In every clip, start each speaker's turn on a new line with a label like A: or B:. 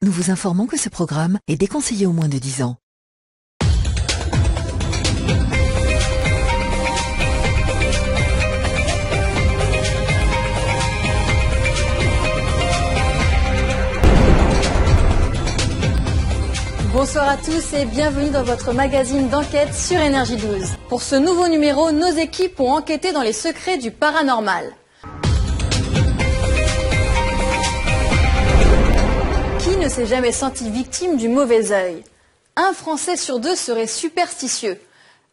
A: Nous vous informons que ce programme est déconseillé aux moins de 10 ans.
B: Bonsoir à tous et bienvenue dans votre magazine d'enquête sur Énergie 12. Pour ce nouveau numéro, nos équipes ont enquêté dans les secrets du paranormal. Qui ne s'est jamais senti victime du mauvais œil? Un Français sur deux serait superstitieux.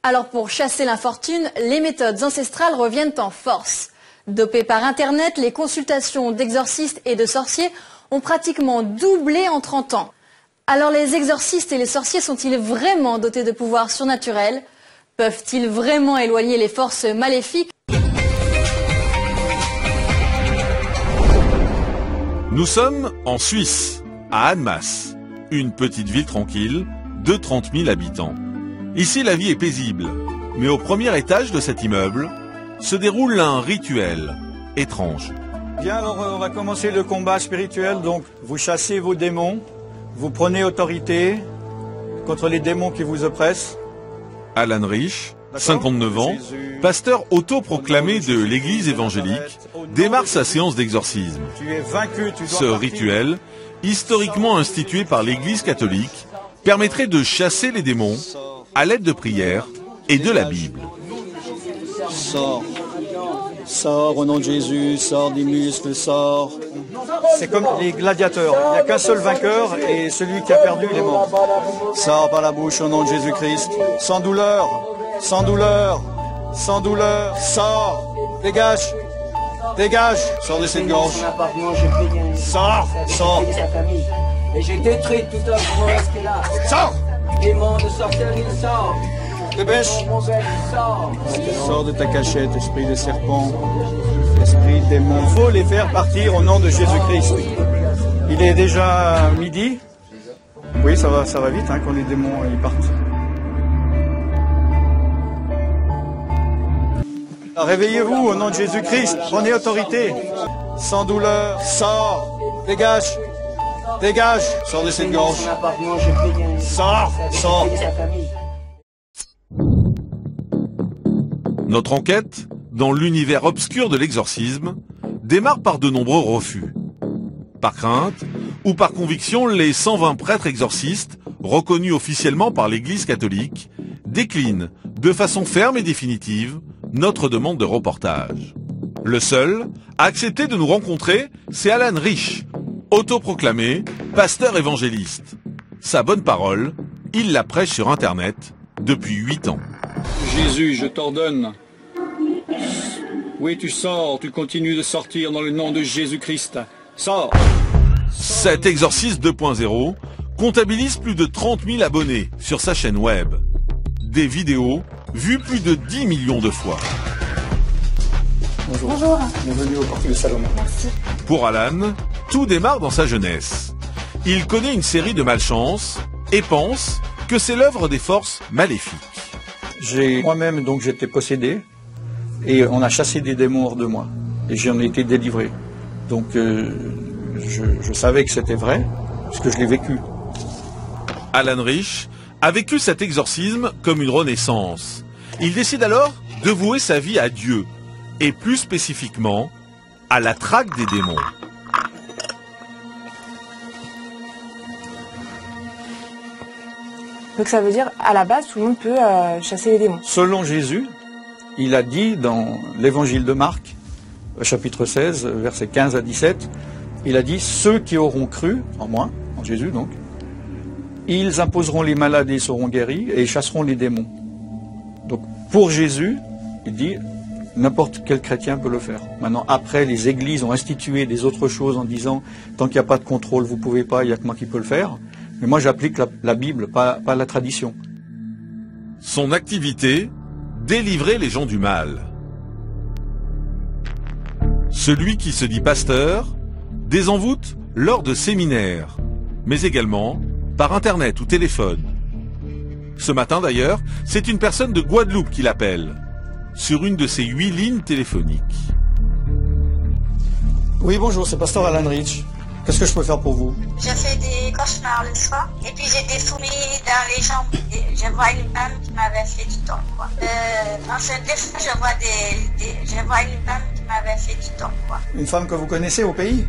B: Alors pour chasser l'infortune, les méthodes ancestrales reviennent en force. Dopées par Internet, les consultations d'exorcistes et de sorciers ont pratiquement doublé en 30 ans. Alors les exorcistes et les sorciers sont-ils vraiment dotés de pouvoirs surnaturels? Peuvent-ils vraiment éloigner les forces maléfiques?
C: Nous sommes en Suisse, à Annemasse, une petite ville tranquille de 30 000 habitants. Ici, la vie est paisible, mais au premier étage de cet immeuble se déroule un rituel étrange.
D: Bien, alors on va commencer le combat spirituel. Donc, vous chassez vos démons, vous prenez autorité contre les démons qui vous oppressent.
C: Alan Rich, 59 ans, pasteur autoproclamé de l'église évangélique, démarre sa séance d'exorcisme. Ce rituel, historiquement institué par l'église catholique, permettrait de chasser les démons à l'aide de prières et de la Bible.
D: Sors. Sors au nom de Jésus, sors des muscles, sors. C'est comme les gladiateurs, il n'y a qu'un seul vainqueur et celui qui a perdu, il est mort. Sors par la bouche au nom de Jésus-Christ, sans douleur, sans douleur, sans douleur, sors, dégage, dégage, sors de cette gorge. Sors, sors.
E: Et j'ai détruit tout homme qui est là.
D: Sors.
E: Démon de sorcellerie, sors.
D: Dépêche.
E: Sors.
D: Sors de ta cachette, esprit de serpent, esprit de démon. Il faut les faire partir au nom de Jésus-Christ. Il est déjà midi. Oui, ça va vite hein, quand les démons ils partent. Réveillez-vous au nom de Jésus-Christ. Prenez autorité. Sans douleur. Sors. Dégage. Dégage. Sors de cette gorge. Sors. Sors.
C: Notre enquête, dans l'univers obscur de l'exorcisme, démarre par de nombreux refus. Par crainte ou par conviction, les 120 prêtres exorcistes, reconnus officiellement par l'Église catholique, déclinent de façon ferme et définitive notre demande de reportage. Le seul à accepter de nous rencontrer, c'est Alan Rich, autoproclamé pasteur évangéliste. Sa bonne parole, il la prêche sur Internet depuis 8 ans.
F: Jésus, je t'ordonne. Oui, tu sors, tu continues de sortir dans le nom de Jésus-Christ. Sors.
C: Cet exorciste 2.0 comptabilise plus de 30 000 abonnés sur sa chaîne web. Des vidéos vues plus de 10 millions de fois.
D: Bonjour.
B: Bonjour.
D: Bienvenue au Porte de Salomon.
B: Merci.
C: Pour Alan, tout démarre dans sa jeunesse. Il connaît une série de malchances et pense que c'est l'œuvre des forces maléfiques.
D: Moi-même, donc, j'étais possédé et on a chassé des démons hors de moi et j'en ai été délivré. Donc, je savais que c'était vrai parce que je l'ai vécu.
C: Alan Rich a vécu cet exorcisme comme une renaissance. Il décide alors de vouer sa vie à Dieu et plus spécifiquement à la traque des démons.
G: Donc ça veut dire, à la base, tout le monde peut chasser les démons.
D: Selon Jésus, il a dit dans l'évangile de Marc, chapitre 16, versets 15 à 17, il a dit « Ceux qui auront cru en moi, en Jésus donc, ils imposeront les malades et seront guéris et ils chasseront les démons. » Donc pour Jésus, il dit « N'importe quel chrétien peut le faire. » Maintenant, après, les églises ont institué des autres choses en disant « Tant qu'il n'y a pas de contrôle, vous ne pouvez pas, il n'y a que moi qui peux le faire. » Mais moi, j'applique la Bible, pas la tradition.
C: Son activité, délivrer les gens du mal. Celui qui se dit pasteur désenvoûte lors de séminaires, mais également par Internet ou téléphone. Ce matin d'ailleurs, c'est une personne de Guadeloupe qui l'appelle, sur une de ses 8 lignes téléphoniques.
D: Oui, bonjour, c'est pasteur Alan Rich. Qu'est-ce que je peux faire pour vous?
H: Je fais des cauchemars le soir. Et puis j'ai des fourmis dans les jambes. Et je vois une femme qui m'avait fait du don, quoi. En fait, des fois, je vois une femme qui m'avait fait du don, quoi.
D: Une femme que vous connaissez au pays?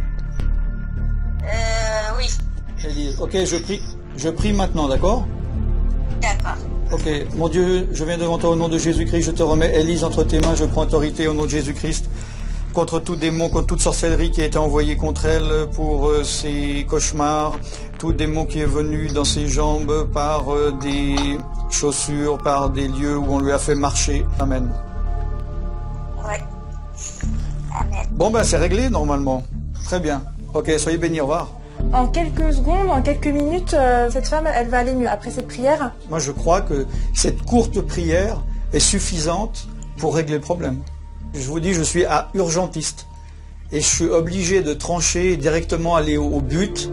H: Oui.
D: Élise, ok, je prie maintenant, d'accord?
H: D'accord.
D: Ok, mon Dieu, je viens devant toi au nom de Jésus-Christ, je te remets Élise entre tes mains, je prends autorité au nom de Jésus-Christ contre tout démon, contre toute sorcellerie qui a été envoyée contre elle pour ses cauchemars, tout démon qui est venu dans ses jambes par des chaussures, par des lieux où on lui a fait marcher. Amen.
H: Oui. Amen.
D: Bon ben c'est réglé normalement. Très bien. Ok, soyez bénis, au revoir.
G: En quelques secondes, en quelques minutes, cette femme, elle va aller mieux après cette prière.
D: Moi je crois que cette courte prière est suffisante pour régler le problème. Je vous dis, je suis à urgentiste et je suis obligé de trancher et directement aller au but.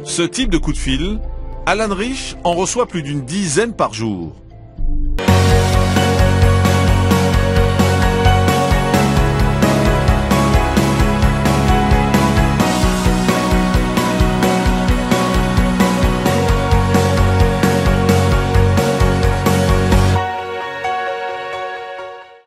C: Ce type de coup de fil, Alan Rich en reçoit plus d'une dizaine par jour.